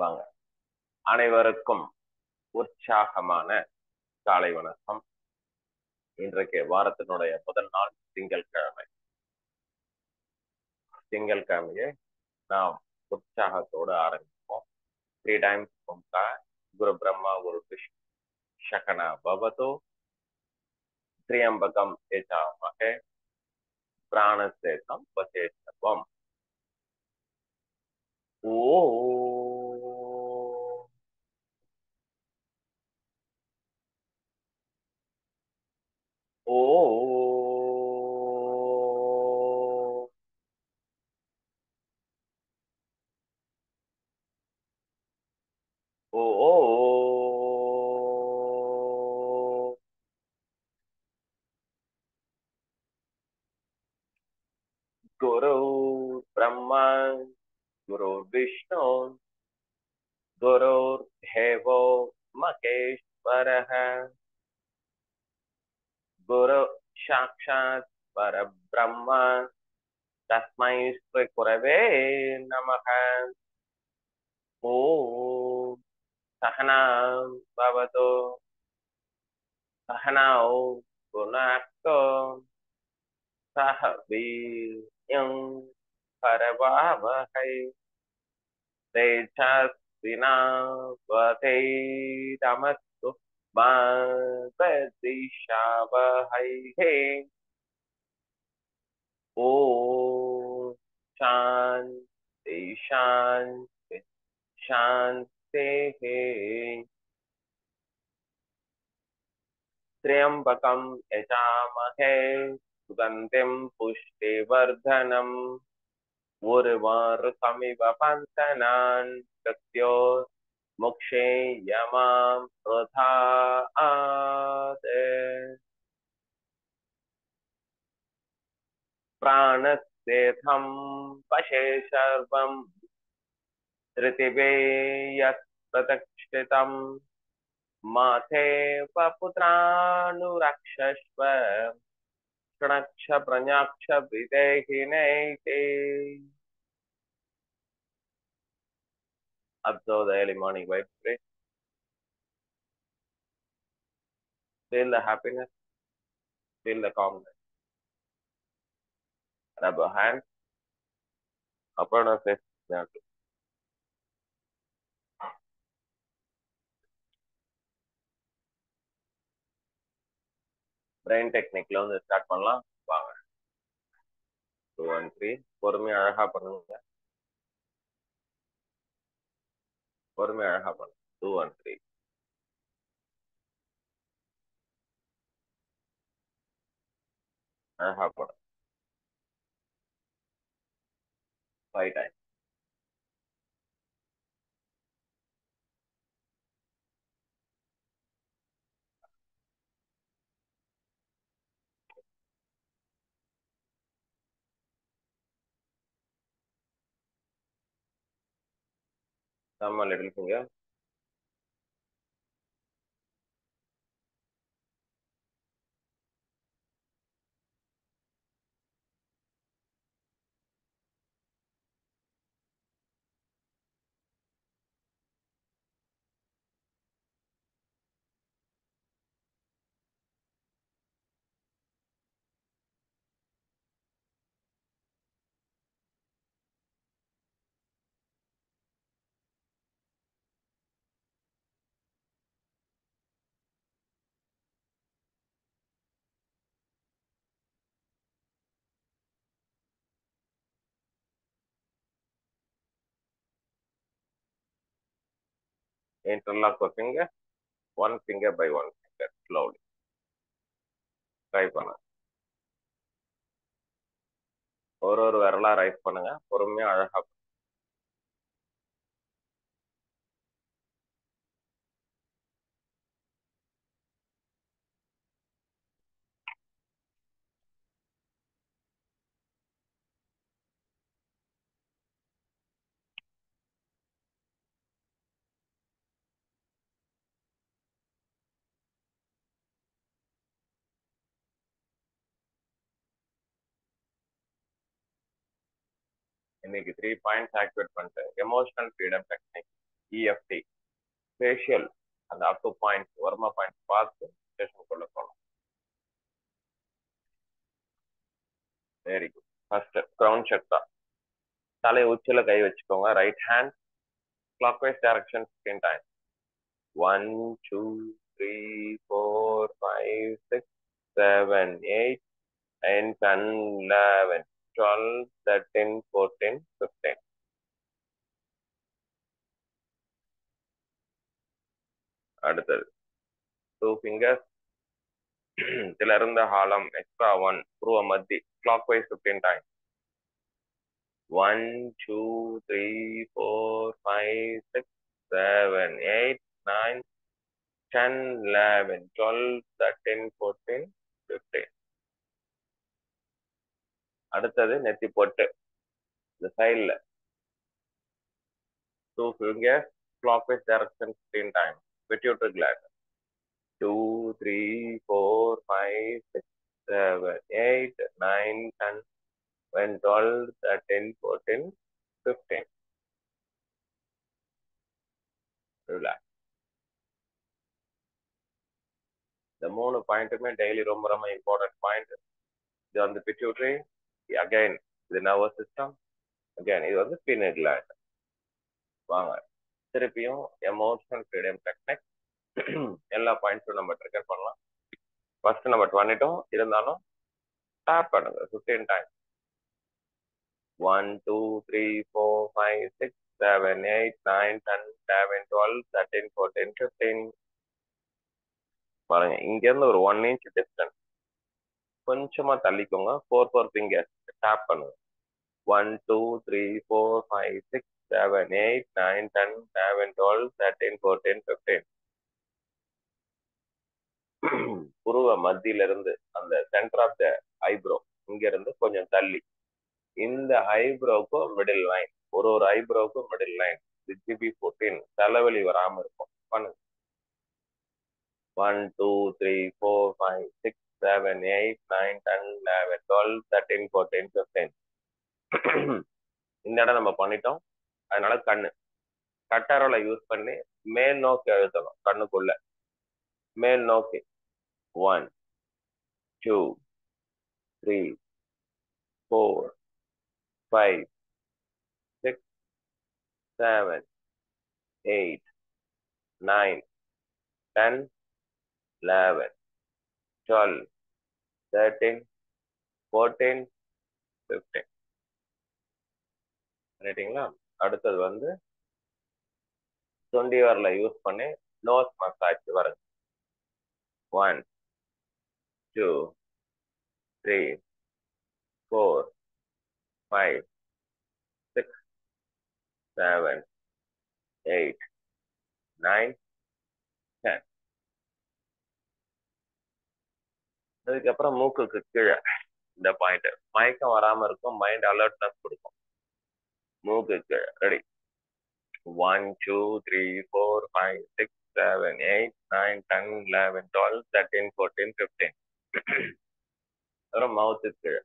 வாங்க. அனைவருக்கும் உற்சாகமான காலை வணக்கம். இன்றைக்கு வாரத்தினுடைய முதல் நாள் திங்கட்கிழமை. திங்கட்கிழமையை நாம் உற்சாகத்தோடு ஆரம்பிப்போம். 3 times ஓம்கார். குரு பிரம்மா குரு விஷ்ணு சகனா பவது. திரியம்பகம் யஜாமஹே பிராணசேதம் வசேஷவம். ஓ ஓ ஓ குரு பிரம்மா குரு விஷ்ணு गुरुर्देवो महेश्वरः गुरु साक्षात् परब्रह्म तस्मै श्री गुरवे नमः। ओम सहना भवतु सहनौ भुनक्तु सह वीर्यं करवावहै तेजस्विनावधीतमस्तु मा विद्विषावहै। ओम शांति शांति शांति। त्र्यंबकं यजामहे सुगन्धिं पुष्टिवर्धनम् उर्वारुकमिव बन्धनान् मृत्योर्मुक्षे यमामृतात्। प्राणस्तेथं वशे सर्वं धृतिवे यत् प्रतिष्ठितं माथेव पुत्रानुरक्षस्व क्षणक्ष प्रण्याक्ष विदेहिनैते। Observe the early morning vibration. Feel the happiness, feel the calmness. Rub your hands upon your face. Brain டெக்னிக்ல வந்து ஸ்டார்ட் பண்ணலாம் வாங்க. 2 and 3 பொறுமையா அழகா பண்ணுங்க. பொறுமையா அழகா பண்ணுங்க. 2 and 3 அழகா பண்ணுங்க. 5 times. Thumb and little finger. Interlock your finger. One finger by one finger. Slowly. Try பண்ணுங்க. ஒரு விரலா ரைஸ் பண்ணுங்க. பொறுமையா அழகா. இன்னைக்கு 3 பாயிண்ட்ஸ் ஆக்டிவேட் பண்ணிட்டேன். Emotional freedom technique. EFT facial அந்த அப்பு பாயிண்ட் வர்மா பாயிண்ட் பார்த்து செஷனுக்குள்ள போகலாம். Very good. First ground check தான். தலை உச்சில கை வச்சுக்கோங்க. Right hand clockwise direction 15 times. 1 2 3 4 5 6 7 8 9 10 11 12 13 14 15. அடுத்தது 2 fingers இதுல இருந்த ஹாலம் எக்ஸ்ட்ரா 1 புருவ மத்தி clockwise 15 times. 1 2 3 4 5 6 7 8 9 10 11 12 13 14 15. அடுத்தது நெத்தி பொட்டு இந்த சைடுல 2 fingers clockwise direction 15 times. Pituitary gland 2 3 4 5 6 7 8 9 10 11 12 13 14 15. Relax. இந்த மூணு பாயிண்ட்டுமே டெய்லி ரொம்ப ரொம்ப இம்பார்ட்டன்ட் பாயிண்ட். இது வந்து பிட்யூட்டரி, அகைன் இது நர்வஸ் சிஸ்டம், அகைன் இது வந்து பீனட் கிளாண்ட். வாங்க திருப்பியும் எமோஷனல் ஃப்ரீடம் டெக்னிக் எல்லா பாயிண்ட்ஸும் நம்ம ட்ரிகர் பண்ணலாம். ஃபர்ஸ்ட் நம்ம பண்ணிட்டோம், இருந்தாலும் டேப் பண்ணுங்க 15 டைம்ஸ். 1 2 3 4 5 6 7 8 9 10 11 12 13 14 15. பாருங்க இங்க இருந்து ஒரு 1 inch டிஸ்டன்ஸ் கொஞ்சமா தள்ளிக்கோங்க. 4 ஃபிங்கர்ஸ் டேப் பண்ணுங்க. 1 2 3 4 5 6 7 8 9 10 11 12 13 14 15. புருவ மத்தியில இருந்து அந்த சென்டர் ஆஃப் த ஐப்ரோ இங்க இருந்து கொஞ்சம் தள்ளி இந்த ஐப்ரோவுக்கும் மிடில் லைன், ஒரு ஐப்ரோவுக்கும் மிடில் லைன் ஜிபி 14 தலைவலி வராம இருக்கும். பண்ணுங்க. 1 2 3 4 5 6 7 8 9 10 11 12 13 14 15. இந்த இடம் நம்ம பண்ணிட்டோம். அதனால கட்டாரோல யூஸ் பண்ணி மேல் நோக்கி அழுத்தணும். கண்ணுக்குள்ள மேல் நோக்கி 1 2 3 4 5 6 7 8 9 10 11 12 13 14 15. பண்ணிட்டீங்களா? அடுத்தது வந்து தொண்டி வரல யூஸ் பண்ணி நோஸ் மசாஜ் வருங்க. 1 2 3 4 5 6 7 8 9 10. அதுக்கப்புறம் மூக்குக்கு கீழே இந்த பாயிண்ட் மயக்கம் வராம இருக்கும், மைண்ட் அலர்ட்னஸ் கொடுக்கும். மூக்கு கீழே ரெடி. 1 2 3 4 5 6 7 8 9 10 11 12 13 14 15. அப்புறம் மவுத்துக்கு கீழே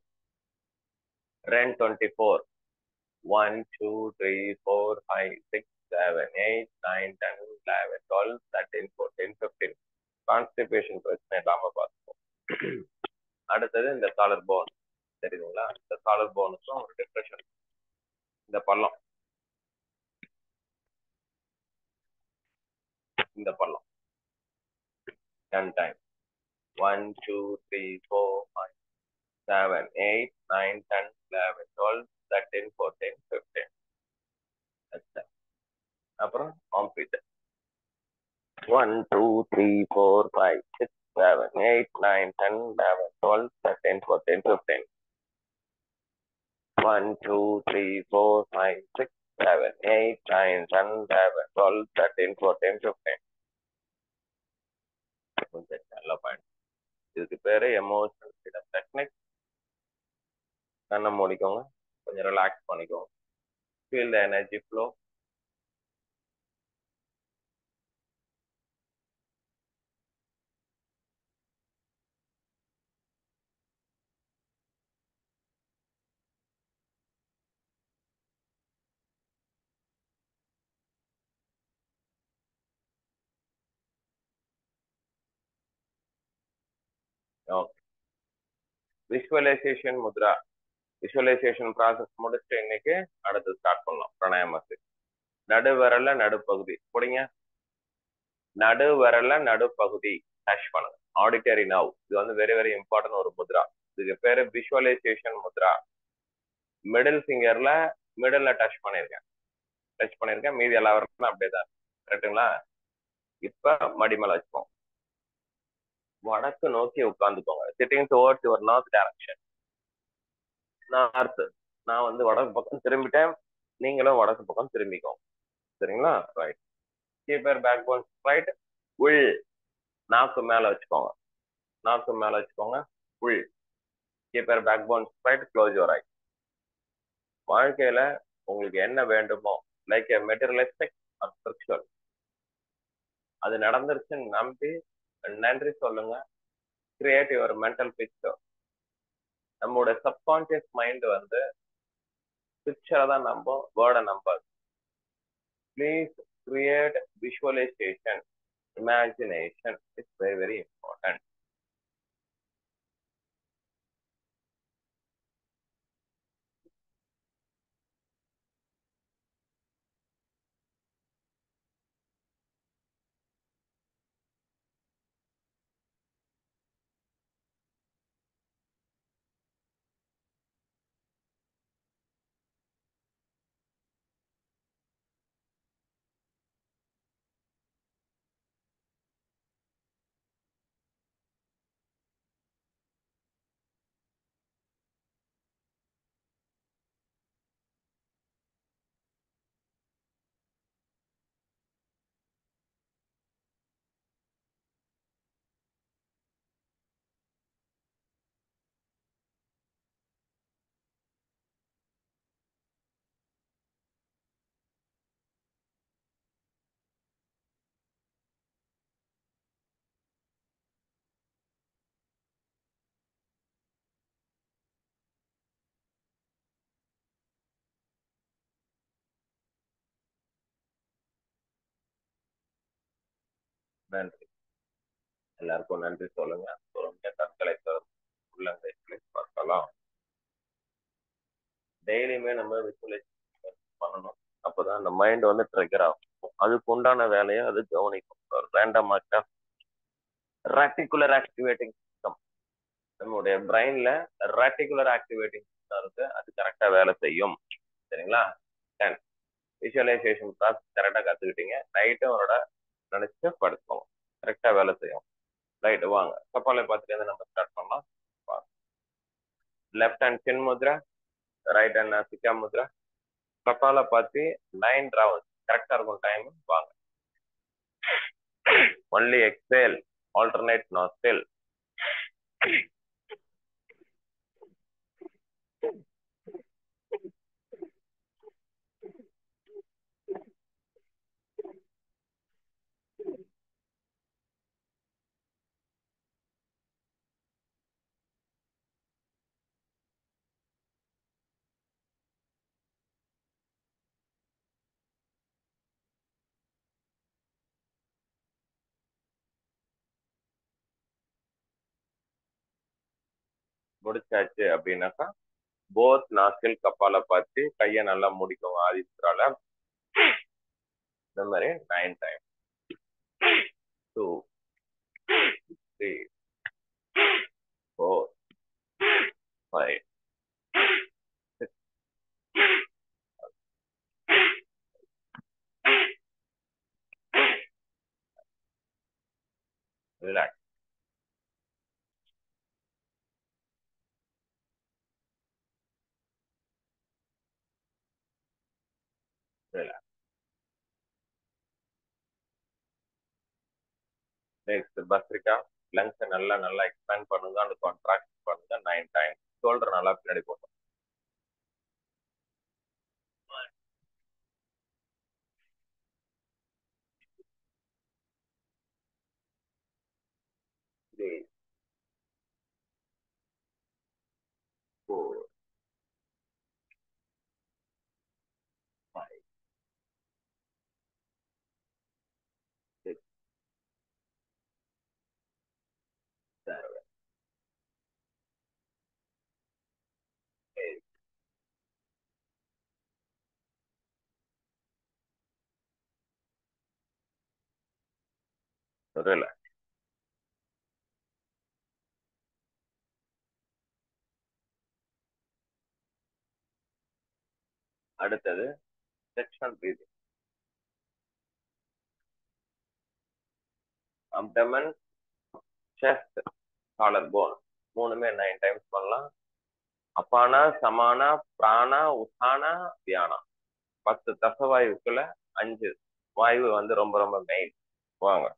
24. 1 2 3 4 5 6 7 8 9 10 11 12 13 14 15. கான்ஸ்டிபேஷன் பிரச்சனை இல்லாம பார்த்துப்போம். அடுத்தது இந்த காலர் போன் தெரியுதுங்களா? இந்த காலர் போனுக்கும் ஒரு டிப்ரெஷன். இந்த பள்ளம் இந்த பள்ளம் 10 times. 1 2 3 4 5 7 8 9 10 11 12 13 14 15. அப்புறம் ஆம்பிட் 1 2 3 4 5 6 7 8 9 10 11 12 13 14 15. 1 2 3 4 5 6 7 8 9 10 11 12 13 14 15. நல்ல பாயிண்ட். இதுக்கு பேரு எமோஷனல் ஃப்ரீடம் டெக்னிக். கண்ணை மூடிக்கோங்க, கொஞ்சம் ரிலாக்ஸ் பண்ணிக்கோங்க. Feel the energy flow. Okay. Visualisation mudra. Visualisation process முடிச்சுட்டு இன்னைக்கு அடுத்து ஸ்டார்ட் பண்ணலாம் பிராணாயாமத்துக்கு. நடுவிரல்ல நடுப்பகுதி போடுங்க. நடுவிரல்ல நடுப்பகுதி டச் பண்ணுங்க. Auditory now. இது வந்து வெரி வெரி இம்பார்ட்டன்ட் ஒரு முத்ரா. இதுக்கு பேரு விஷுவலைசேஷன் முத்ரா. மிடில் ஃபிங்கர்ல மிடில்ல டச் பண்ணிருக்கேன். மீதி எல்லா வரலும் அப்படியே தான். கரெக்டுங்களா? இப்ப மடி மேல வச்சுக்கோங்க. வடக்கு நோக்கி உட்காந்துக்கோங்க. Sitting towards your north direction. North. நான் வந்து வடக்கு பக்கம் திரும்பிட்டேன். நீங்களும் வடக்கு பக்கம் திரும்பிக்கோங்க. சரிங்களா? Right. Keep your back bone right. உள். நாக்கு மேல வச்சுக்கோங்க. உள். Keep your back bone right. Close your eye. வாழ்க்கையில உங்களுக்கு என்ன வேண்டுமோ, like a materialistic or spiritual, அது நடந்துருச்சுன்னு நம்பி நன்றி சொல்லுங்க. Create your mental picture. நம்மளோட சப்கான்சியஸ் மைண்ட் வந்து பிக்சரை தான் நம்பும், வேர்டை நம்பாது. Please create visualization. Imagination is very very important. நன்றி. எல்லாருக்கும் நன்றி சொல்லுங்க. கற்களை உள்ளங்கை பார்க்கலாம். டெய்லியுமே நம்ம விஷுவலைசேஷன் பண்ணணும். அப்பதான் அந்த மைண்ட் வந்து ட்ரிகர் ஆகும். அதுக்கு உண்டான வேலையை அது கவனிக்கும். Random act of reticular activating system. நம்மளுடைய பிரெயின்ல ரெட்டிகுலர் ஆக்டிவேட்டிங் சிஸ்டம் இருக்கு. அது கரெக்டா வேலை செய்யும். சரிங்களா? விஷுவலைசேஷன் ப்ராசஸ் கரெக்டா கத்துக்கிட்டீங்க. நைட்டும் அவரோட நினைச்சு படுத்துக்கோங்க. கரெக்டா வேலை செய்யும். ரைட், வாங்க கப்பாலை பார்த்துட்டு நம்ம ஸ்டார்ட் பண்ணலாம். லெஃப்ட் ஹேண்ட் சின் முத்ரா, ரைட் ஹேண்ட் சிக்கா முத்ரா. கப்பால பார்த்து 9 ரவுண்ட்ஸ் கரெக்டா இருக்கும் டைம். வாங்க. Only exhale, alternate நாஸ்டில். முடிச்சாச்சு அப்படின்னாக்கா போத் நாஸ்டில் கப்பால பார்த்து கையை நல்லா முடிக்கும். ஆதித்ரால இந்த மாதிரி 9 time. 2, 3, 4, 5, 6, 7. Relax. Relax. Next bhastrika. Lungs நல்லா நல்லா எக்ஸ்பேண்ட் பண்ணுங்க. அந்த கான்ட்ராக்ட் பண்ணுங்க 9 டைம். ஷோல்டர் நல்லா பின்னாடி போட்டோம். Three, 4, 5, 6, 7, புரியல. அடுத்தது section breathing. Abdomen, chest, collarbone மூணுமே 9 டைம்ஸ் பண்ணலாம். அப்பானா, சமானா, பிராணா, உத்தானா, தியானா 10 தசவாயுக்குள்ள 5 வாயு வந்து ரொம்ப ரொம்ப மெயின். வாங்க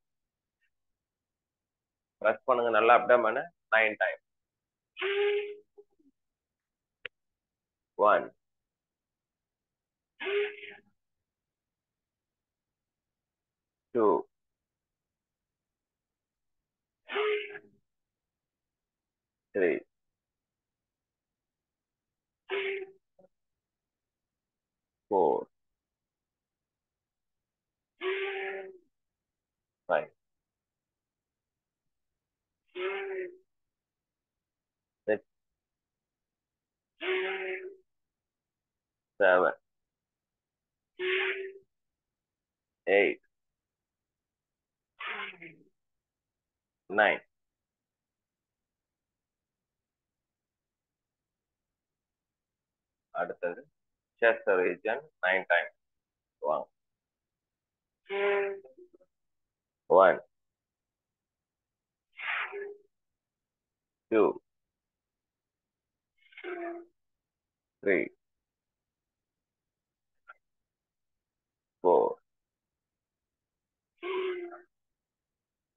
ப்ரெஸ் பண்ணுங்க நல்லா அப்டமன் 9 டைம். 1 2 3 4 5 6 7 8 9. அடுத்தது செஸ்ட் ரீஜன் 9 டைம். வாங்க 1 2 3 4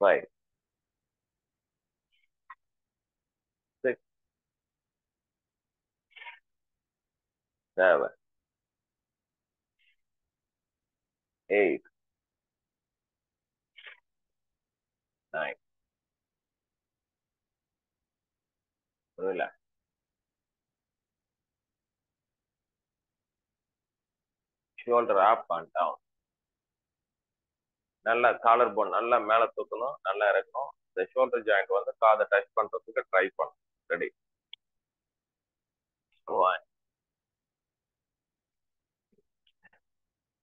5 6 7 8 9. புரியல. Shoulder up and down. நல்லா காலர் போன் நல்லா மேல தூக்கணும், நல்லா இறக்கணும். இந்த ஷோல்டர் ஜாயிண்ட் வந்து காதை டச் பண்றதுக்கு ட்ரை பண்ணும். ரெடி 1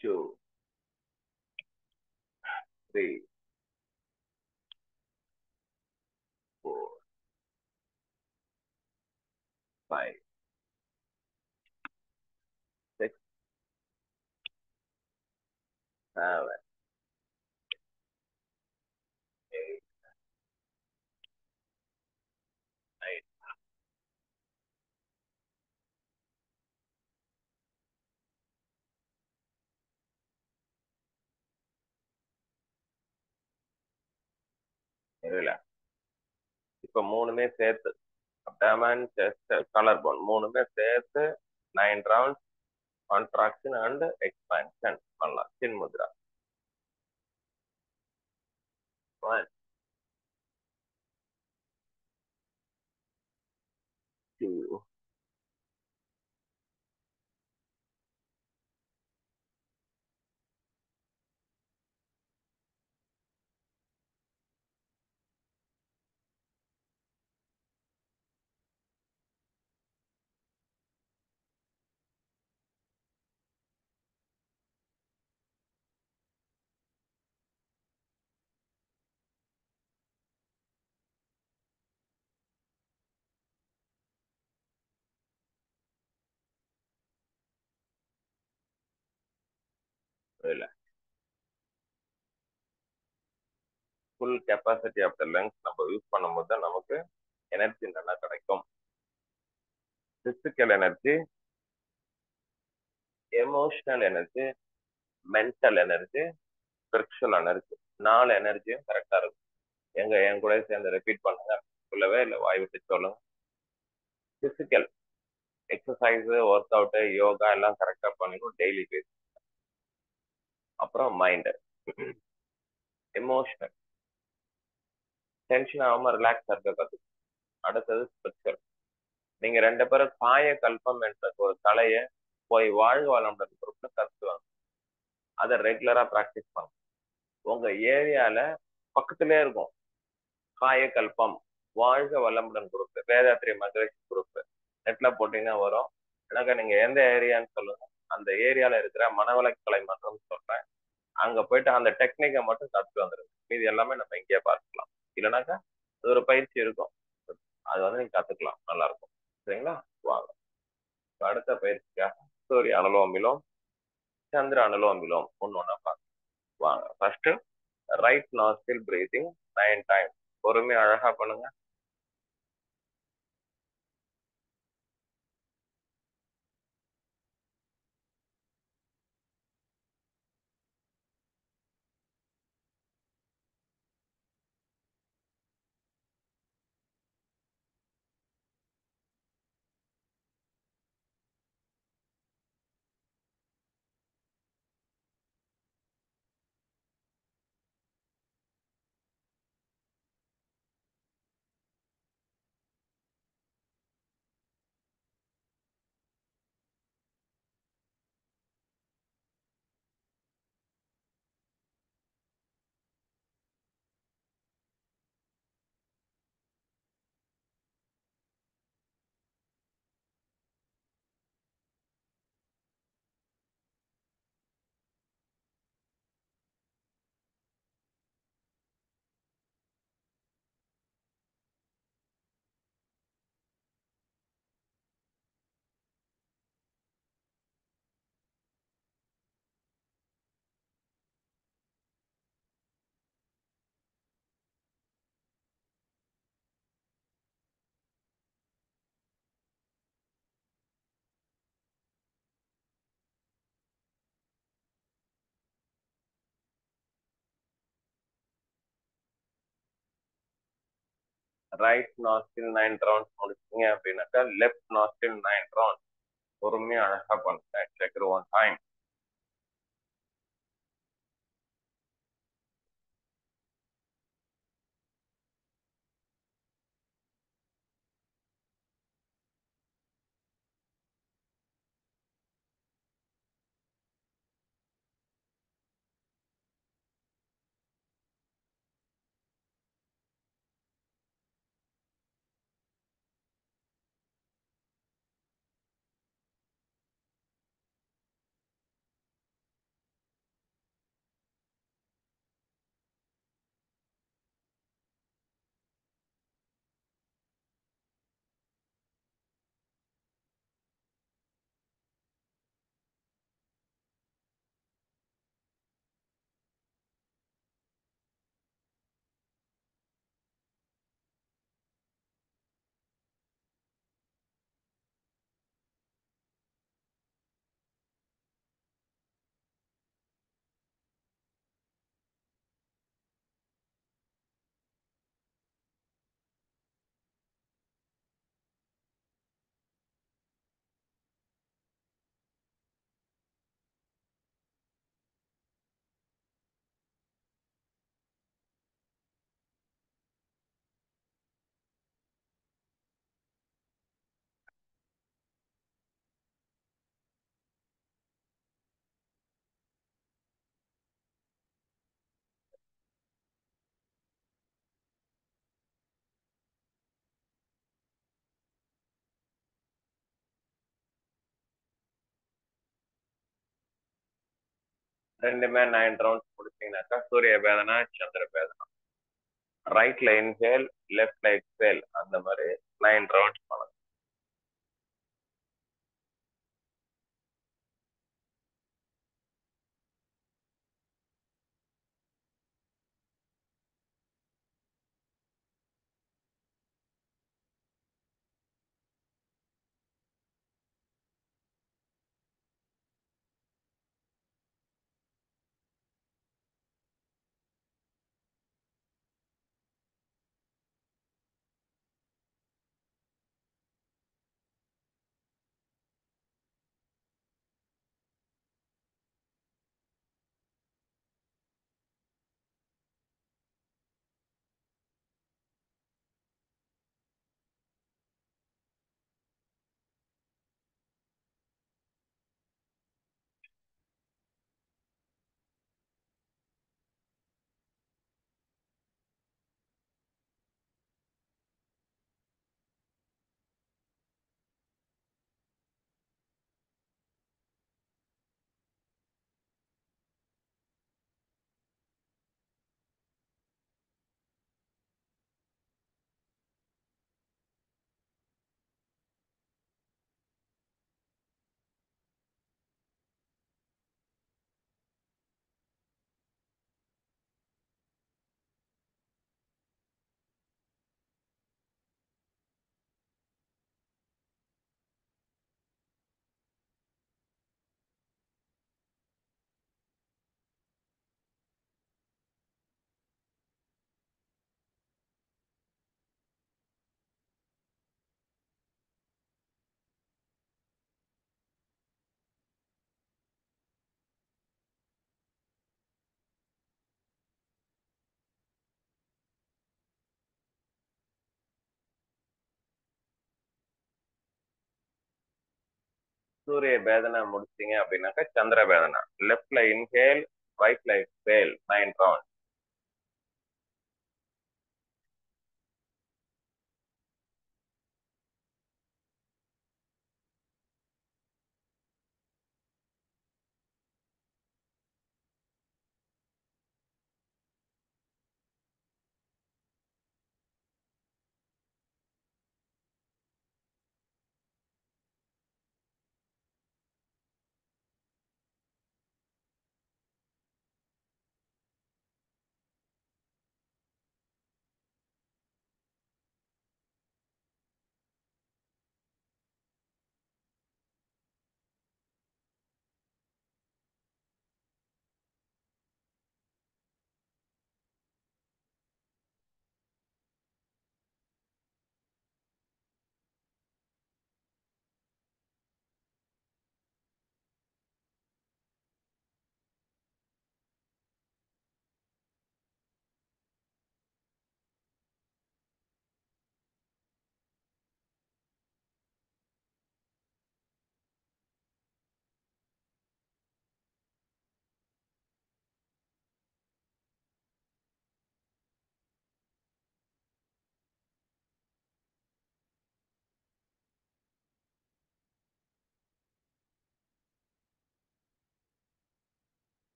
2 3 4 5 6 7 8 9. புரியல. இப்ப மூணுமே சேர்த்து அப்டாமன், செஸ்ட், காலர் போன் மூணுமே சேர்த்து 9 ரவுண்ட்ஸ் கான்ட்ராக்ஷன் அண்ட் எக்ஸ்பான்ஷன் பண்ணலாம். சின் முத்ரா 1 2 புரியல. Full capacity of the lungs நம்ம யூஸ் பண்ணும்போது தான் நமக்கு எனர்ஜி நல்லா கிடைக்கும். Physical energy, emotional energy, mental energy, spiritual energy 4 எனர்ஜியும் கரெக்டா இருக்கும். என் கூட சேர்ந்து ரிப்பீட் பண்ணுங்க. சொல்லவே இல்லை, வாய் விட்டு சொல்லுங்க. Physical exercise, work out, yoga எல்லாம் கரெக்டா பண்ணிடும் டெய்லி பேஸ். அப்புறம் மைண்ட், எமோஷனல் டென்ஷன் ஆகாம ரிலாக்ஸ் இருக்க கத்து. அடுத்தது ஸ்பிரிச்சுவல். நீங்க 2 பேரும் காய கல்பம் என்ற ஒரு கலையை போய் வாழ்க வளமுடன் குரூப்ல கத்துவாங்க. அதை ரெகுலரா பிராக்டிஸ் பண்ணுங்க. உங்க ஏரியால பக்கத்திலே இருக்கும் காய கல்பம் வாழ்க வளமுடன் குரூப், வேதாத்திரி மகரிஷி குரூப் நெட்ல போட்டீங்கன்னா வரும். எனக்கு நீங்க எந்த ஏரியான்னு சொல்லுங்க, அந்த ஏரியால இருக்கிற மனவளக்கலை மன்றம் சொல்றேன், அங்க போயிட்டு அந்த டெக்னிக்கை மட்டும் கத்துட்டு வந்துருங்க. இது எல்லாமே நம்ம இங்கேயே பார்த்துக்கலாம். இல்லைனாக்கா அது ஒரு பயிற்சி இருக்கும், அது வந்து நீங்க கத்துக்கலாம், நல்லா இருக்கும். சரிங்களா? வாங்க அடுத்த பயிற்சிக்காக சூரிய அனுலோம் விலோம், சந்திர அனுலோம் விலோம் ஒன்னு ஒண்ணா பார்க்கலாம். வாங்க ஃபர்ஸ்ட் ரைட் நாஸ்டில் பிரீத்திங் 9 டைம். பொறுமையா அழகா பண்ணுங்க. ரைட் நாஸ்டில் 9 ரவுண்ட்ஸ் முடிச்சீங்க அப்படின்னாக்கா லெஃப்ட் நாஸ்டில் 9 ரவுண்ட்ஸ். பொறுமையா அழகா பண்ணுங்க. Take one time. ரெண்டுமே 9 ரவுண்ட்ஸ் முடிச்சீங்கன்னாக்கா சூரிய பேதனா சந்திர பேதனா. ரைட்ல இன்ஹேல், லெஃப்ட்ல எக்ஸேல், அந்த மாதிரி 9 ரவுண்ட்ஸ் பண்ணுங்க. சூரிய பேதனை முடிச்சிங்க அப்படின்னாக்கா சந்திர பேதனை. லெஃப்ட்ல இன்ஹேல், ரைட்ல எக்ஸேல் 9 ரவுண்ட்.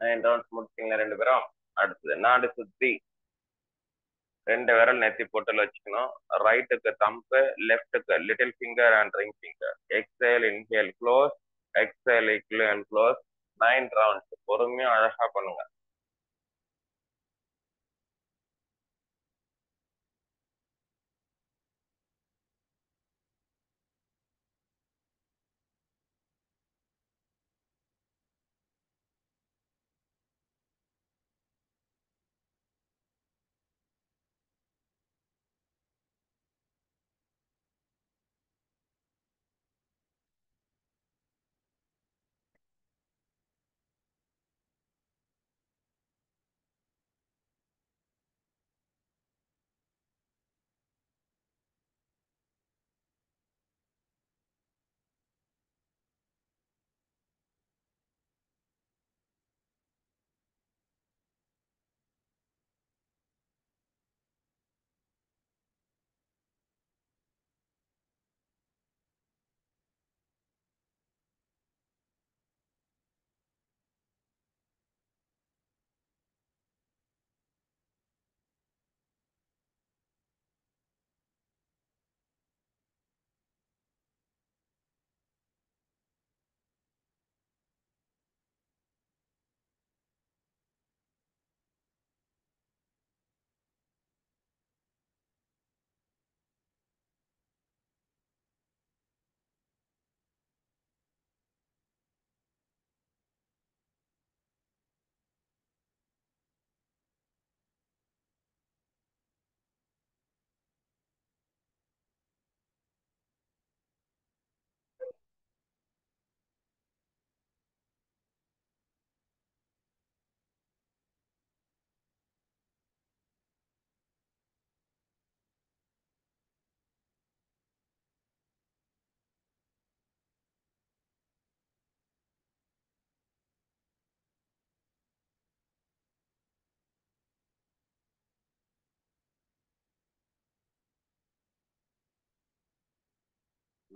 9 ரவுண்ட்ஸ் முடிச்சிங்களா ரெண்டு பேரும்? அடுத்தது நாடு சுத்தி 2 விரல் நெத்தி பொட்டுல வச்சுக்கணும். ரைட்டுக்கு தம்பு, லெஃப்ட்டுக்கு little finger and ring finger. Exhale inhale close, exhale இக்லு அண்ட் க்ளோஸ். 9 ரவுண்ட்ஸ் பொறுமையா அழகா பண்ணுங்க.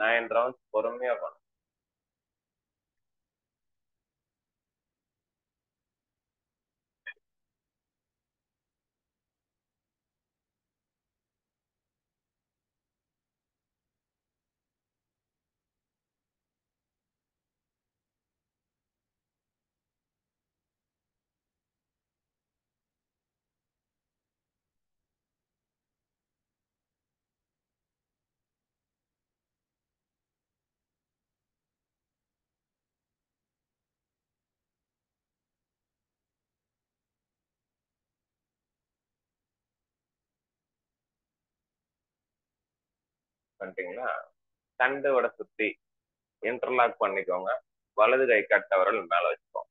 நைன் ரவுண்ட்ஸ் பொறுமையா பண்ணுங்க. பண்ணிட்டீங்களா? தண்டுவடை சுத்தி இன்டர்லாக் பண்ணிக்கோங்க. வலது கை கட்டை விரல் மேல வச்சுக்கோங்க.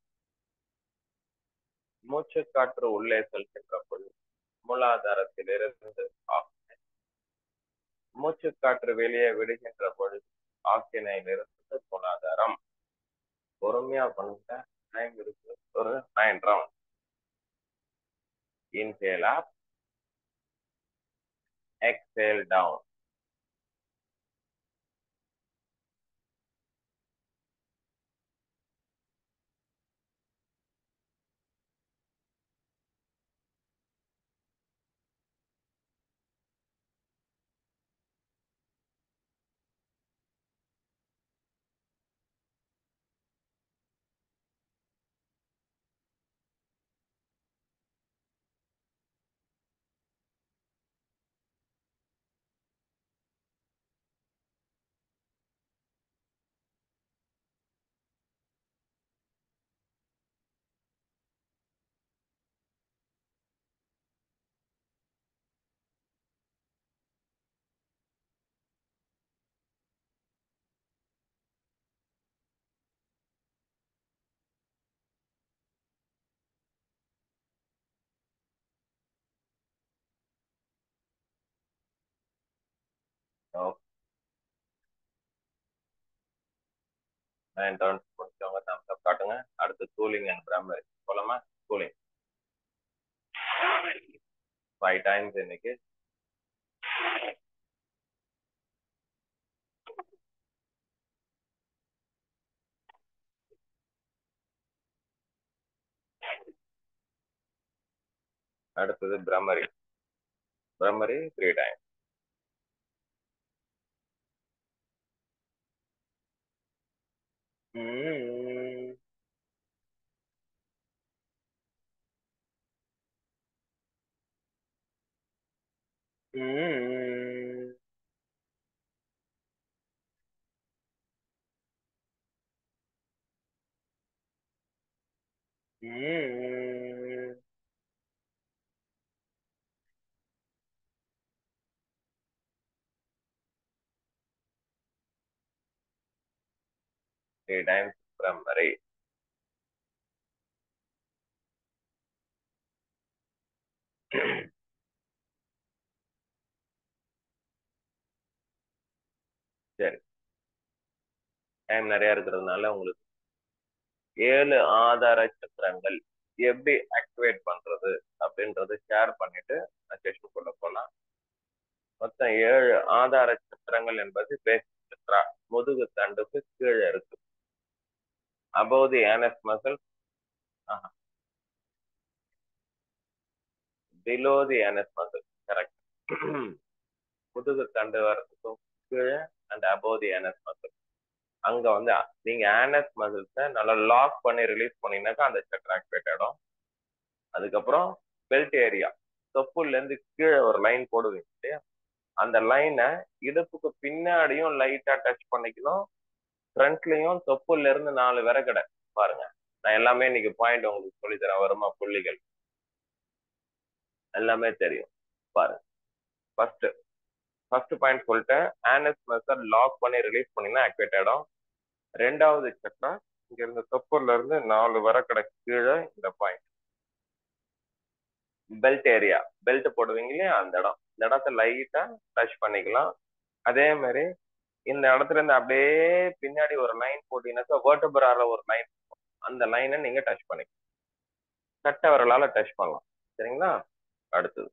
மூச்சு காற்று உள்ளே செல்கின்ற பொழுது மூலாதாரத்திலிருந்து மூச்சு காற்று வெளியே விடுகின்ற பொழுது ஆக்சிஜனிலிருந்து மூலாதாரம். பொறுமையா பண்ணுங்க. டைம் இருக்கு. ஒரு 9 round. Inhale up, exhale down. Okay, 9 rounds முடிச்சவங்க தம்ஸ் அப் காட்டுங்க. அடுத்து கூலிங் அண்ட் பிரம்மரி போலாமா? கூலிங் 5 டைம்ஸ் இன்னைக்கு. அடுத்தது Bhramari. Bhramari 3 times. Three times Bhramari. சரி, டைம் நிறைய இருக்கிறதுனால உங்களுக்கு 7 ஆதார சக்கரங்கள் எப்படி ஆக்டிவேட் பண்றது அப்படின்றது ஷேர் பண்ணிட்டு செஷனுக்குள்ள போலாம். மொத்தம் 7 ஆதார சக்கரங்கள் என்பது பேசிக் சக்கரா, முதுகு தண்டுக்கு கீழே இருக்கு. above the anus muscle, below the anus muscle, correct. முதுகு தண்டு வரதுக்கும் கீழே and above the anus muscle. அங்க வந்து நீங்க ஆனஸ் மசில்ஸை நல்லா லாக் பண்ணி ரிலீஸ் பண்ணீங்கன்னாக்கா அந்த சக்கர ஆக்டிவேட் ஆயிடும். அதுக்கப்புறம் பெல்ட் ஏரியா, தொப்புல இருந்து கீழே ஒரு லைன் போடுவீங்க. அந்த லைனை இடுப்புக்கு பின்னாடியும் லைட்டா டச் பண்ணிக்கணும். ஃப்ரண்ட்லயும் தொப்புல இருந்து 4 விரக்கடை பாருங்க. நான் எல்லாமே இன்னைக்கு பாயிண்ட் உங்களுக்கு சொல்லி தரேன். வருமா புள்ளிகள் எல்லாமே தெரியும் பாருங்க. ஃபர்ஸ்ட் பாயிண்ட் சொல்லிட்டேன். ஆனஸ் மசில் லாக் பண்ணி ரிலீஸ் பண்ணீங்கன்னா ஆக்டிவேட் ஆயிடும். ரெண்டாவது சக்கரா இங்க இருந்து தொப்புல இருந்து 4 விரக்கடை கீழே இந்த பாயிண்ட் பெல்ட் ஏரியா, பெல்ட் போடுவீங்க இல்லையா அந்த இடம். இந்த இடத்த லைட்டா டச் பண்ணிக்கலாம். அதே மாதிரி இந்த இடத்துல இருந்து அப்படியே பின்னாடி ஒரு லைன் போட்டீங்கன்னாக்கா வேர்டபிரால ஒரு லைன், அந்த லைனை நீங்க டச் பண்ணிக்கலாம். கட்டை விரலால டச் பண்ணலாம். சரிங்களா? அடுத்தது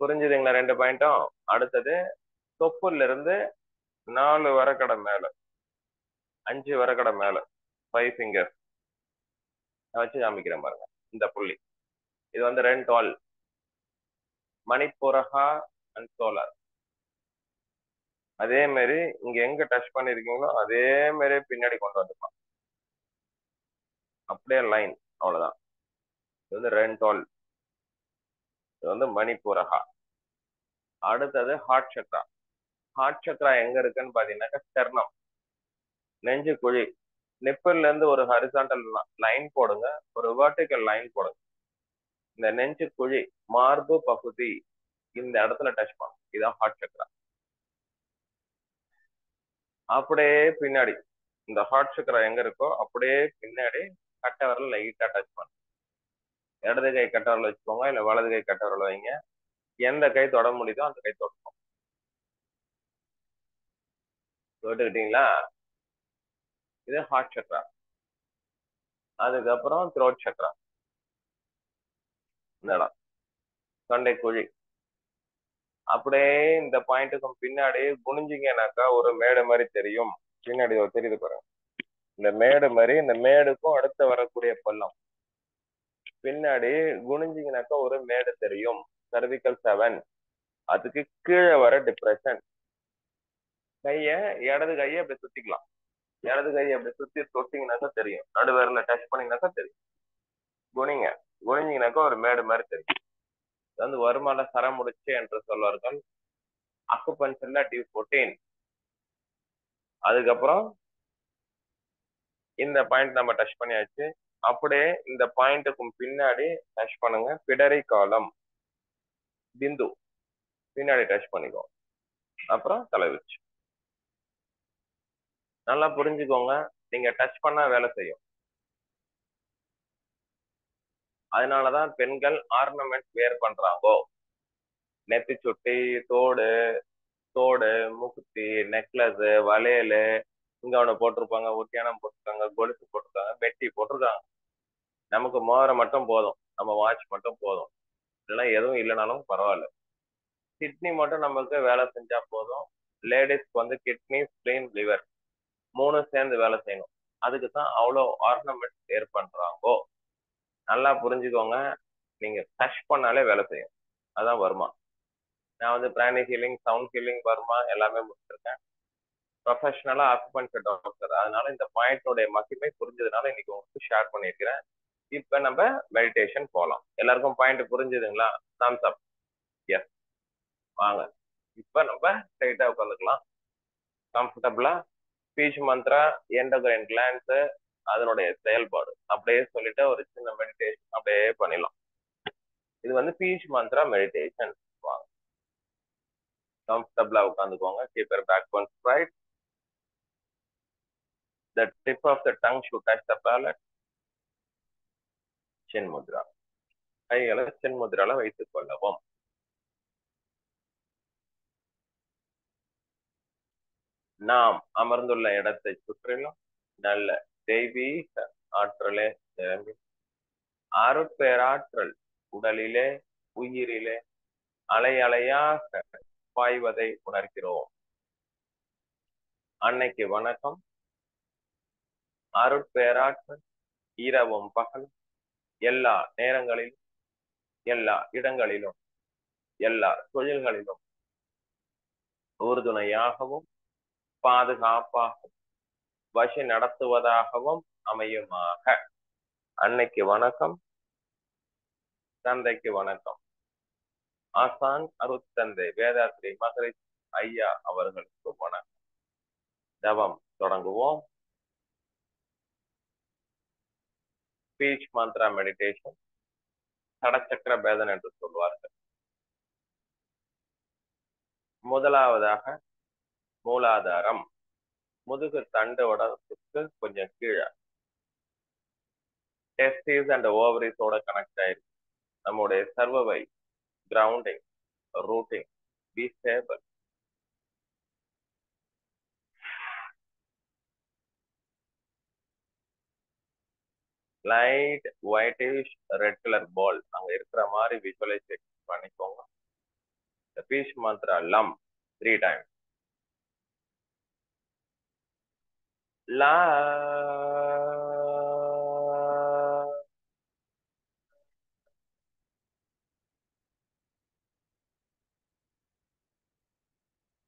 புரிஞ்சுதுங்களா 2 பாயிண்ட்டும்? அடுத்தது தொப்புல இருந்து 4 விரக்கடை மேல, 5 விரக்கடை மேல, 5 ஃபிங்கர் வச்சு காமிக்கிறேன் பாருங்க. இந்த புள்ளி இது வந்து ரெண்டால் மணிப்புரகா அண்ட் சோலார். அதே மாதிரி இங்க எங்க டச் பண்ணிருக்கீங்களோ அதே மாதிரி பின்னாடி கொண்டு வந்துக்கலாம். அப்படியே லைன், அவ்வளவுதான். இது வந்து ரெண்டால், இது வந்து மணிப்புரகா. அடுத்தது ஹார்ட் சக்ரா. ஹார்ட் சக்ரா எங்க இருக்குன்னு பாத்தீங்கன்னாக்கா ஸ்டெர்னம், நெஞ்சு குழி. நிப்பிள்ல இருந்து ஒரு ஹரிசாண்டல் லைன் போடுங்க, ஒரு வெர்டிகல் லைன் போடுங்க. இந்த நெஞ்சு குழி மார்பு பகுதி இந்த இடத்துல டச் பண்ணும். இதுதான் ஹார்ட் சக்ரா. அப்படியே பின்னாடி இந்த ஹார்ட் சக்கரா எங்க இருக்கோ அப்படியே பின்னாடி கட்டை விரல் லைட்டா டச் பண்ணும். இடது கை கட்டை விரல் வச்சுக்கோங்க, இல்ல வலது கை கட்டை விரல் வைங்க. எந்த கை தொட முடியுதோ அந்த கை தொடக்கும். தொட்டுக்கிட்டீங்களா? இது ஹார்ட் சக்கரா. அதுக்கப்புறம் த்ரோட் சக்கரா, இந்த இடம் தொண்டை குழி. அப்படியே இந்த பாயிண்ட்டுக்கும் பின்னாடி குனிஞ்சிங்கனாக்கா ஒரு மேடு மாதிரி தெரியும். பின்னாடி தெரியுது பாருங்க, இந்த மேடு மாதிரி. இந்த மேடுக்கும் அடுத்து வரக்கூடிய பள்ளம் பின்னாடி குனிஞ்சிங்கனாக்கா ஒரு மேடு தெரியும், cervical 7. அதுக்கு கீழே வர டிப்ரெஷன். இடது கையை அப்படி சுத்திக்கலாம். இடது கையை அப்படி சுத்தி தொட்டிங்கனாக்கா தெரியும், நடுவேர்ல டச் பண்ணீங்கன்னாக்கா தெரியும். குனிங்க, குனிஞ்சிங்கனாக்கா ஒரு மேடு மாதிரி தெரியும். வந்து வருமான சரமுடிச்சு என்று சொல்வார்கள். அக்குபஞ்சர்ல D14. அதுக்கப்புறம் இந்த பாயிண்ட் நம்ம டச் பண்ணியாச்சு. அப்படியே இந்த பாயிண்ட்டுக்கும் பின்னாடி டச் பண்ணுங்க, பிடரி காலம் பிந்து பின்னாடி டச் பண்ணிக்கோ. அப்புறம் தலைவச்சு. நல்லா புரிஞ்சுக்கோங்க, நீங்க டச் பண்ணா வேலை செய்யும். அதனாலதான் பெண்கள் ஆர்னமெண்ட் வேர் பண்றாங்கோ. நெத்தி சுட்டி, தோடு, மூக்குத்தி, நெக்லஸ், வளையல், இங்க ஒண்ணு போட்டிருப்பாங்க, ஒட்டியானம் போட்டிருக்காங்க, கொலுசு போட்டிருக்காங்க, மெட்டி போட்டிருக்காங்க. நமக்கு மோதிரம் மட்டும் போதும், நம்ம வாட்ச் மட்டும் போதும், இதெல்லாம் எதுவும் இல்லைனாலும் பரவாயில்ல. கிட்னி மட்டும் நமக்கு வேலை செஞ்சா போதும். லேடிஸ்க்கு வந்து கிட்னி, ஸ்பிளீன், லிவர் 3 சேர்ந்து வேலை செய்யணும். அதுக்கு தான் அவ்வளோ ஆர்னமெண்ட் வேர் பண்றாங்கோ. நல்லா புரிஞ்சுக்கோங்க, நீங்க டச் பண்ணாலே வேலை செய்யும். அதான் வருமா. நான் வந்து பிராணி ஹீலிங், சவுண்ட் ஹீலிங், வருமா எல்லாமே முடிச்சிருக்கேன். ப்ரொஃபஷனலா அக்குபஞ்சர் டாக்டர். அதனால இந்த பாயிண்டோடைய மகிமை புரிஞ்சதுனால இன்னைக்கு உங்களுக்கு ஷேர் பண்ணியிருக்கிறேன். இப்ப நம்ம மெடிடேஷன் போலாம். எல்லாருக்கும் பாயிண்ட் புரிஞ்சுதுங்களா? தம்ஸ் அப். எஸ். வாங்க, இப்ப நம்ம ஸ்ட்ரைட்டா உட்காந்துக்கலாம். கம்ஃபர்டபுளா ஸ்பீச் மந்த்ரா, எண்டோகிரைன் கிளான்ஸ், அதனுடைய செயல்பாடு அப்படியே சொல்லிட்டு ஒரு சின்ன மெடிடேஷன் அப்படியே பண்ணிடலாம். இது வந்து ஸ்பீச் மந்த்ரா மெடிடேஷன். வாங்க, கம்ஃபர்டபுளா உட்காந்துக்கோங்க. Keep your back bone straight. The tip of the tongue should touch the palate. Chin mudra. கைகளை சின் முத்ரால வைத்துக் கொள்ளவும். நாம் அமர்ந்துள்ள இடத்தை சுற்றிலும் நல்ல தெய்வீக ஆற்றலே நிரம்பி அருட்பேராற்றல் உடலிலே, உயிரிலே அலை அலையாக பாய்வதை உணர்கிறோம். அன்னைக்கு வணக்கம். அருட்பேராற்றல் இரவும் பகலும் எல்லா நேரங்களிலும், எல்லா இடங்களிலும், எல்லா தொழில்களிலும் உறுதுணையாகவும் பாதுகாப்பாகவும் வழி நடத்துவதாகவும் அமையுமாக. அன்னைக்கு வணக்கம். தந்தைக்கு வணக்கம். ஆசான் அருட்தந்தை வேதாத்ரி மகரிஷி ஐயா அவர்களுக்கு வணக்கம். ஜபம் தொடங்குவோம். ஸ்பீச் மந்த்ரா மெடிடேஷன், சடச்சக்கர பேதன் என்று சொல்வார்கள். முதலாவதாக மூலாதாரம், முதுகு தண்டு உடம்புக்கு கொஞ்சம் கீழே டெஸ்டிஸ் அண்ட் ஓவரிஸோட கனெக்ட் ஆயிருக்கு. நம்முடைய சர்வவை grounding, rooting, be stable. Light whitish red colour ball அங்க இருக்கிற மாதிரி விஜுவலைசேஷன் பண்ணிக்கோங்க. ஸ்பீச் மந்த்ரா லம் 3 times. Law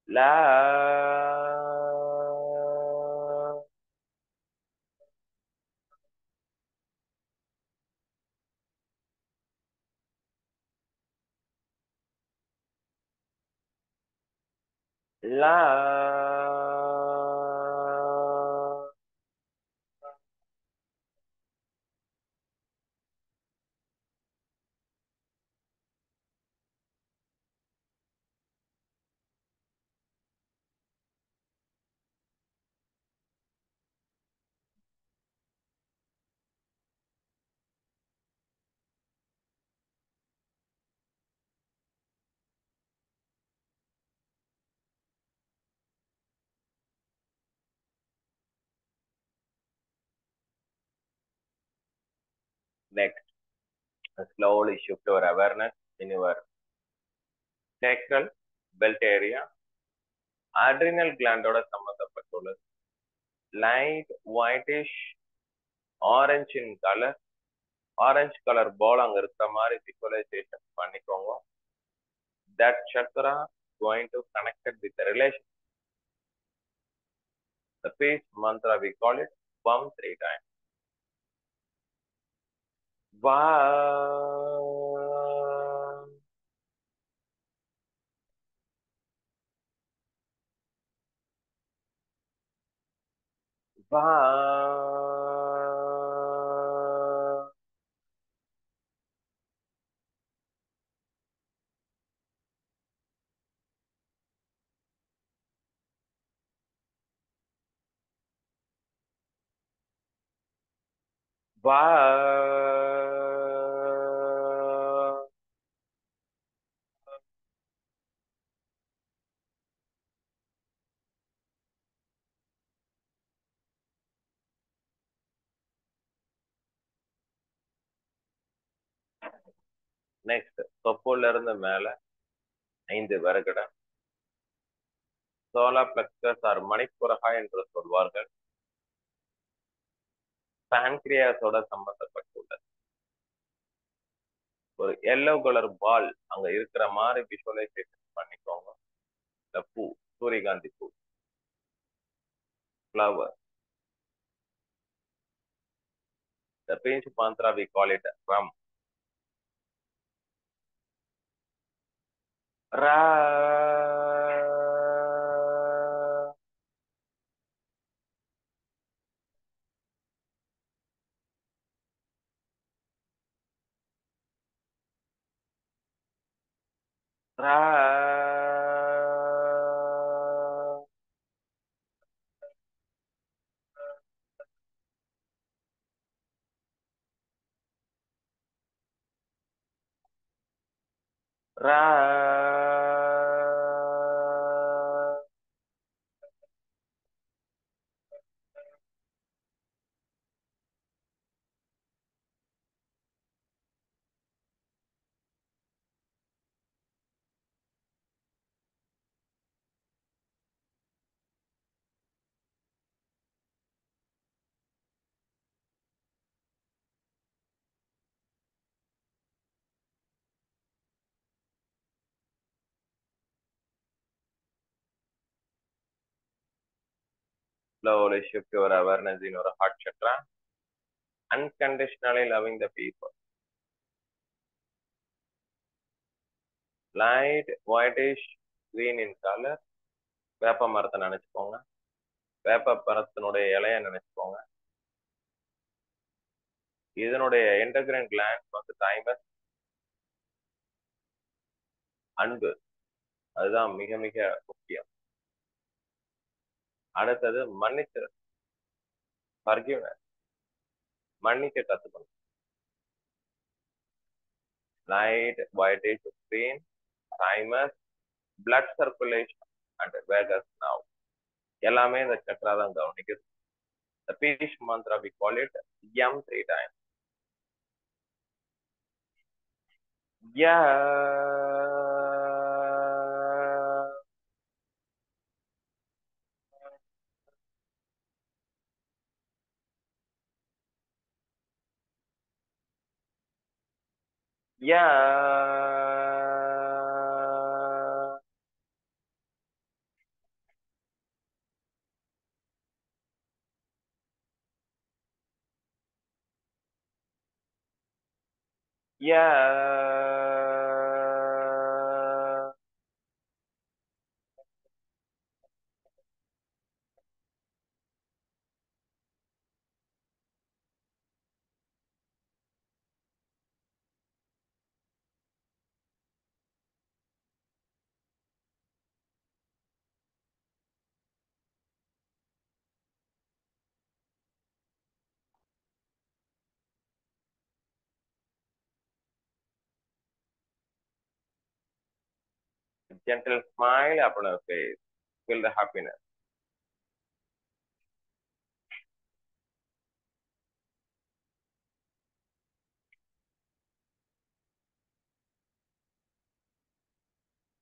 law law Next, slowly shift your awareness in your sacral belt area. Adrenal gland ஓட சம்பந்தப்பட்டுள்ளது. Light whitish orange in color. Orange colour ball அங்க இருக்கிற மாதிரி visualization பண்ணிக்கோங்க. That chakra going to connected with the relation. The peace mantra we call it Bum 3 times. Va Va Va next தொப்புல இருந்து மேல 5 விரகடம் சோலா plexus R மணிப்புரகா என்று சொல்வார்கள். பான்கிரியாஸோட சம்பந்தப்பட்டுள்ளது. ஒரு எல்லோ கலர் பால் அங்க இருக்கிற மாதிரி விஷுவலைசேஷன் பண்ணிக்கோங்க. இந்த பூ சூரியகாந்தி பூ flower. The pinch mantra we call it Ram. Ra Ra Ra Slowly shift your awareness in your heart chakra. Unconditionally loving the people. Light whitish green in color. வேப்ப மரத்தை நினைச்சுக்கோங்க. வேப்ப மரத்தினுடைய இலைய நினைச்சுக்கோங்க. இதனுடைய என்டோக்ரைன் கிளாண்ட் வந்து தைமஸ். அன்பு அதுதான் மிக மிக முக்கியம். அடுத்தது மன்னிச்சிரு. forgiveness. மன்னிக்க கத்துக்கணும். Light whitish green thymus blood circulation and vagus nerve எல்லாமே இந்த சக்கரா தான் கவனிக்குது. The peace mantra we call it Yam 3 times. Ya Ya Ya gentle smile upon your face. Feel the happiness.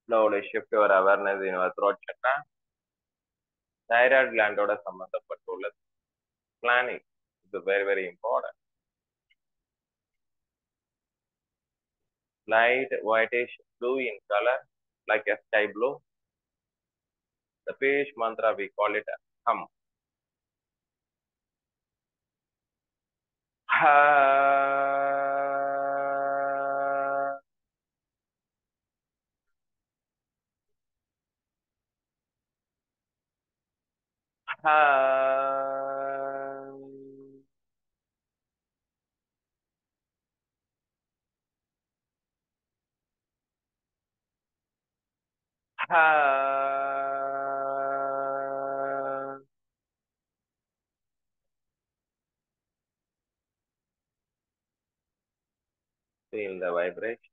Slowly shift your awareness in your throat chakra. Thyroid gland ஓட சம்பந்தப்பட்டுள்ளது. Planning is very very important. Light whitish blue in color, like a sky blue. The fish mantra we call it hum. Ha. Ha. Ha. Feel the vibration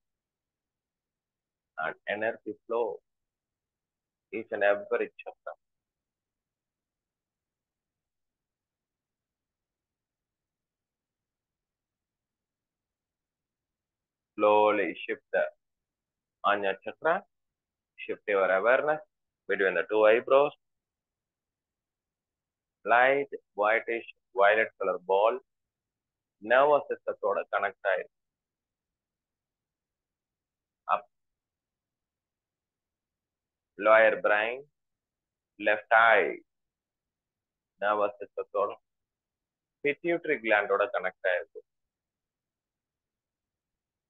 and energy flow each and every chakra. Slowly shift the Anya chakra. Shift your awareness between the two eyebrows. Light whitish violet color ball nervous system connect ஆயிருக்கு. Up lower brain, left eye nervous system pituitary gland connect ஆயிருக்கு.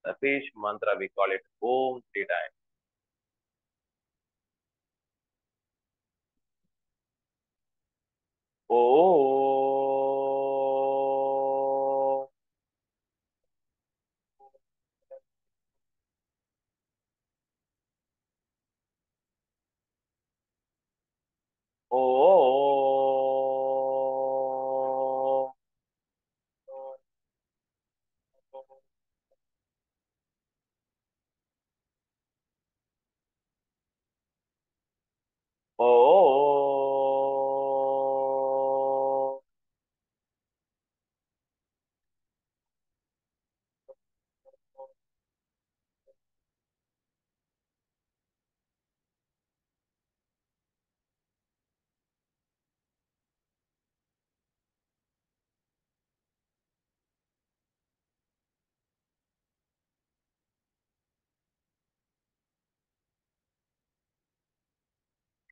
The fish mantra we call it Om 3 times. Om. Om. Om.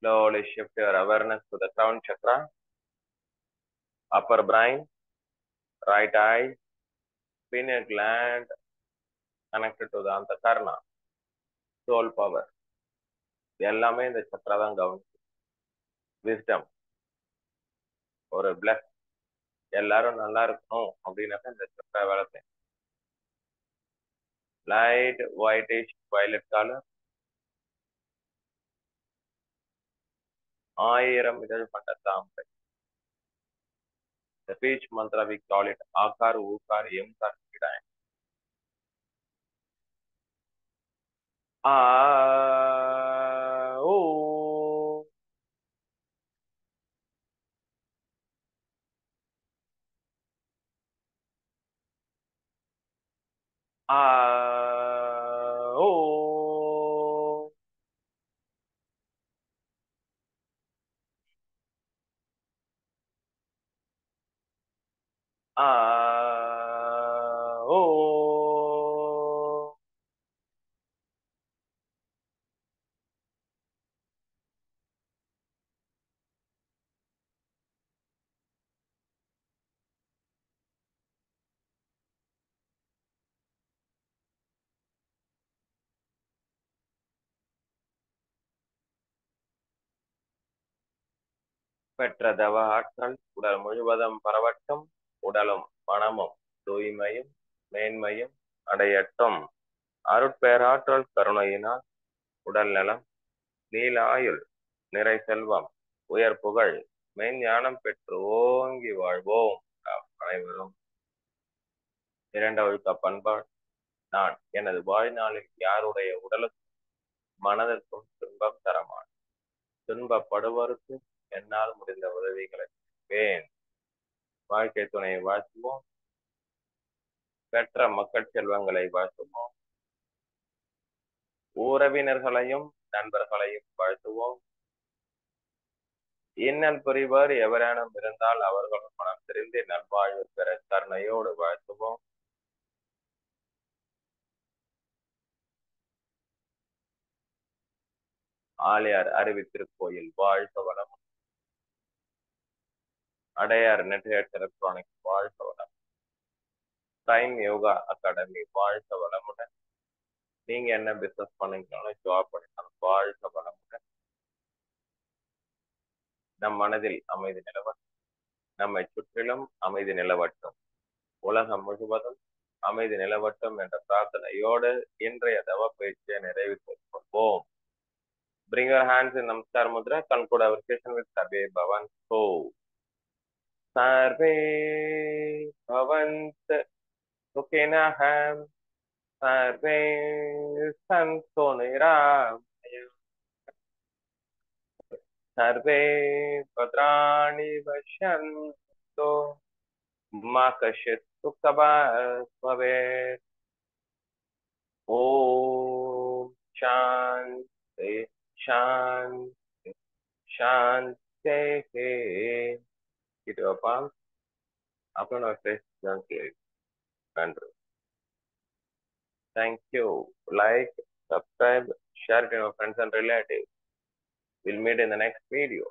Slowly shift your awareness to the crown chakra, upper brain, right eye, pineal gland connected to the Antakarna, soul power. எல்லாமே இந்த சக்கரா தான் கவனிச்சு. Wisdom ஒரு plus எல்லாரும் நல்லா இருக்கணும் அப்படின்னாக்க இந்த சக்கரா வேலை செய்யும். லைட் ஒயிட்டிஷ் வயலட் கலர் 1000 இதழ் கொண்ட தாமரை. The speech mantra we call it Akar, Ukar, Yamkar, Kidai. O. O. O. பெற்ற தவ ஆற்றல் உடல் முழுவதும் பரவட்டும், உடலும் மனமும் தூய்மையும் மேன்மையும் அடையட்டும். அருட்பேராற்றல் கருணையினால் உடல் நலம், நீல ஆயுள், நிறை செல்வம், உயர் புகழ், மெய்ஞானம் பெற்று ஓங்கி வாழ்வோம். அனைவரும் இரண்ட ஒழுக்க பண்பாடு. நான் எனது வாழ்நாளில் யாருடைய உடலுக்கும் மனதிற்கும் துன்பம் தரமான். துன்பப்படுவருக்கு என்னால் முடிந்த உதவிகளை செய்வேன். வாழ்க்கை துணையை வாழ்த்துவோம். பெற்ற மக்கள் செல்வங்களை வாழ்த்துவோம். உறவினர்களையும் நண்பர்களையும் வாழ்த்துவோம். இன்னல் புரிவர் எவரேனும் இருந்தால் அவர்களும் மனம் தெரிந்து நல்வாழ்வு பெற கருணையோடு வாழ்த்துவோம். ஆலியார் அருவி திருக்கோயில் வாழ்க வளம். அடையார் நெட்ஹெட் எலக்ட்ரானிக்ஸ் வாழ்க வளம். டைம் யோகா அகாடமி வாழ்க வளமுடன். நீங்க என்ன பிசினஸ் பண்ணீங்கனாலும் ஜாப் பண்ணினாலும் வாழ்க வளமுடன். நம் மனதில் அமைதி நிலவட்டும். நம்மை சுற்றிலும் அமைதி நிலவட்டும். உலகம் முழுவதும் அமைதி நிலவட்டும் என்ற பிரார்த்தனையோடு இன்றைய தவ பயிற்சியை நிறைவு கொள்வோம். Bring your hands in Namaskar Mudra. Conclude our session with Sarve Bhavantu. Sarve Bhavantu Sukhinah. Sarve Santu Niramaya. Sarve Bhadrani Pashyantu. Ma Kashit Sukhabhat Bhavet. Om Shanti Shanti Shanti. Keep your palms upon our face gently. Thank you. Like, subscribe, share it with your friends and relatives. We'll meet in the next video.